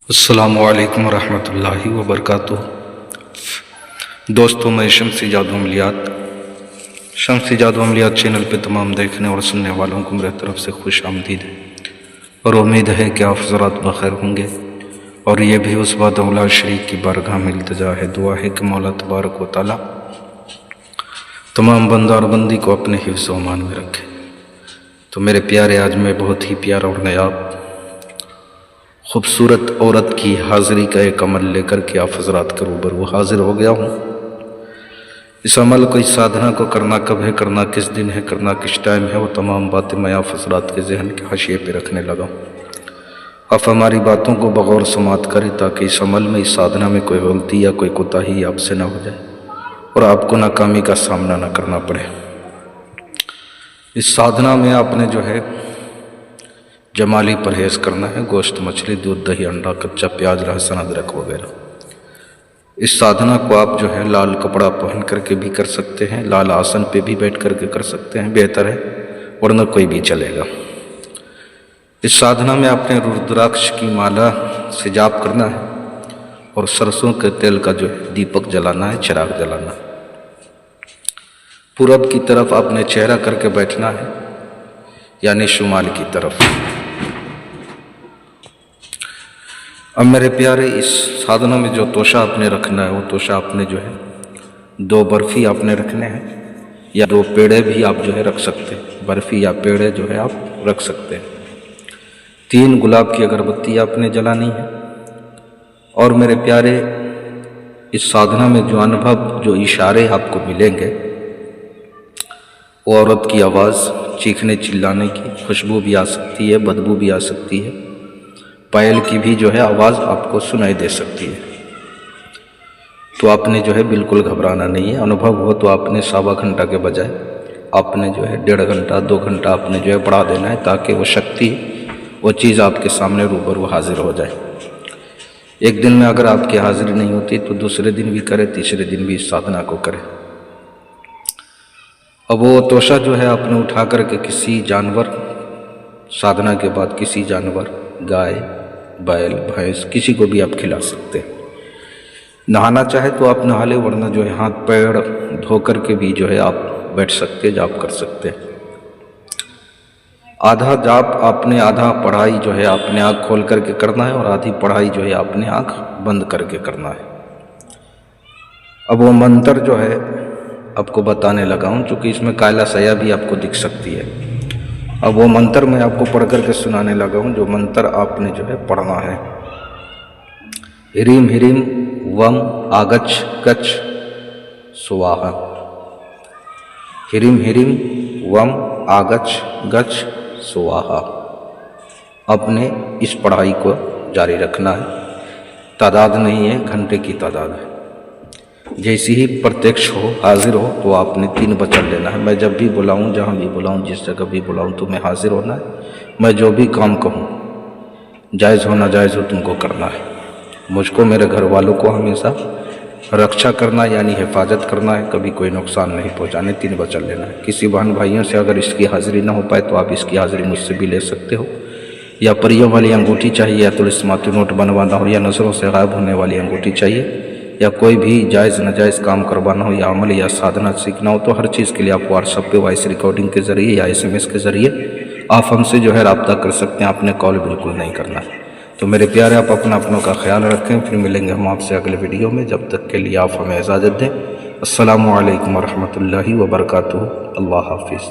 अस्सलामु अलैकुम रहमतुल्लाहि व बरकातुहू। दोस्तों, मैं शम्सी जादू अमलियात चैनल पे तमाम देखने और सुनने वालों को मेरे तरफ से खुश आमदीद है और उम्मीद है कि आप हज़रात बखैर होंगे। और ये भी उस बादौला शरीक की बारगाह में इल्तिजा है, दुआ है कि मौला तबारक व तआला तमाम बंदा और बंदी को अपने हिफ्ज़ व अमान में रखे। तो मेरे प्यारे, आज मैं बहुत ही प्यारा और नायाब खूबसूरत औरत की हाज़िरी का एक अमल लेकर के आप हज़रात के रूबरू हाज़िर हो गया हूँ। इस अमल को, इस साधना को करना कब है, करना किस दिन है, करना किस टाइम है, वो तमाम बातें मैं आप हज़रात के जहन के हाशिए पे रखने लगा हूँ। आप हमारी बातों को बगौर समात करें ताकि इस अमल में, इस साधना में कोई गलती या कोई कोताही आपसे ना हो जाए और आपको नाकामी का सामना ना करना पड़े। इस साधना में आपने जो है जमाली परहेज़ करना है, गोश्त, मछली, दूध, दही, अंडा, कच्चा प्याज, लहसुन, अदरक वगैरह। इस साधना को आप जो है लाल कपड़ा पहन करके भी कर सकते हैं, लाल आसन पे भी बैठ करके कर सकते हैं, बेहतर है, वरना कोई भी चलेगा। इस साधना में आपने रुद्राक्ष की माला से जाप करना है और सरसों के तेल का जो है दीपक जलाना है, चिराग जलाना है। पूरब की तरफ आपने चेहरा करके बैठना है, यानी शुमाल की तरफ। अब मेरे प्यारे, इस साधना में जो तोशा आपने रखना है, वो तोशा आपने जो है 2 बर्फ़ी आपने रखने हैं, या 2 पेड़े भी आप जो है रख सकते हैं। बर्फ़ी या पेड़े जो है आप रख सकते हैं। 3 गुलाब की अगरबत्ती आपने जलानी है। और मेरे प्यारे, इस साधना में जो अनुभव, जो इशारे आपको मिलेंगे, वो औरत की आवाज़, चीखने चिल्लाने की, खुशबू भी आ सकती है, बदबू भी आ सकती है, पायल की भी जो है आवाज़ आपको सुनाई दे सकती है। तो आपने जो है बिल्कुल घबराना नहीं है। अनुभव हो तो आपने 1.25 घंटा के बजाय आपने जो है 1.5 घंटा, 2 घंटा आपने जो है बढ़ा देना है, ताकि वो शक्ति, वो चीज़ आपके सामने रूबरू हाजिर हो जाए। एक दिन में अगर आपकी हाजिरी नहीं होती तो दूसरे दिन भी करें, तीसरे दिन भी इस साधना को करें। अब वो तोशा जो है आपने उठा करके किसी जानवर, साधना के बाद किसी जानवर, गाय, बैल, भैंस, किसी को भी आप खिला सकते हैं। नहाना चाहे तो आप नहा ले, वरना जो है हाथ पैर धो करके भी जो है आप बैठ सकते हैं, जाप कर सकते हैं। आधा जाप आपने, आधा पढ़ाई जो है आपने आँख खोल करके करना है और आधी पढ़ाई जो है आपने आँख बंद करके करना है। अब वो मंत्र जो है आपको बताने लगा हूँ, चूँकि इसमें काला सया भी आपको दिख सकती है। अब वो मंत्र मैं आपको पढ़ करके सुनाने लगा हूँ, जो मंत्र आपने जो है पढ़ना है। ह्रीम ह्रीम वम आगच्छ गच्छ स्वाहा। ह्रीम ह्रीम वम आगच्छ गच्छ स्वाहा। अपने इस पढ़ाई को जारी रखना है। तादाद नहीं है, घंटे की तादाद है। जैसे ही प्रत्यक्ष हो, हाजिर हो, तो आपने 3 वचन लेना है। मैं जब भी बुलाऊं, जहाँ भी बुलाऊं, जिस जगह भी बुलाऊं, तो मैं हाजिर होना है। मैं जो भी काम कहूँ, जायज़ हो नाजायज़ हो, तुमको करना है। मुझको, मेरे घर वालों को हमेशा रक्षा करना, यानी हिफाजत करना है, कभी कोई नुकसान नहीं पहुँचाने। 3 वचन लेना है। किसी बहन भाइयों से अगर इसकी हाज़िरी ना हो पाए तो आप इसकी हाज़िरी मुझसे भी ले सकते हो। या परियों वाली अंगूठी चाहिए, या तिलिस्माती नोट बनवाना हो, या नज़रों से गायब होने वाली अंगूठी चाहिए, या कोई भी जायज़ नाजायज़ काम करवाना हो, या अमल या साधना सीखना हो, तो हर चीज़ के लिए आप व्हाट्सएप पे वॉइस रिकॉर्डिंग के ज़रिए या SMS के ज़रिए आप हमसे जो है रब्ता कर सकते हैं। आपने कॉल बिल्कुल नहीं करना है। तो मेरे प्यारे, आप अपनों का ख्याल रखें। फिर मिलेंगे हम आपसे अगले वीडियो में। जब तक के लिए आप हमें इजाज़त दें। अस्सलामु अलैकुम व रहमतुल्लाहि व बरकातुहू। अल्लाह हाफ़िज़।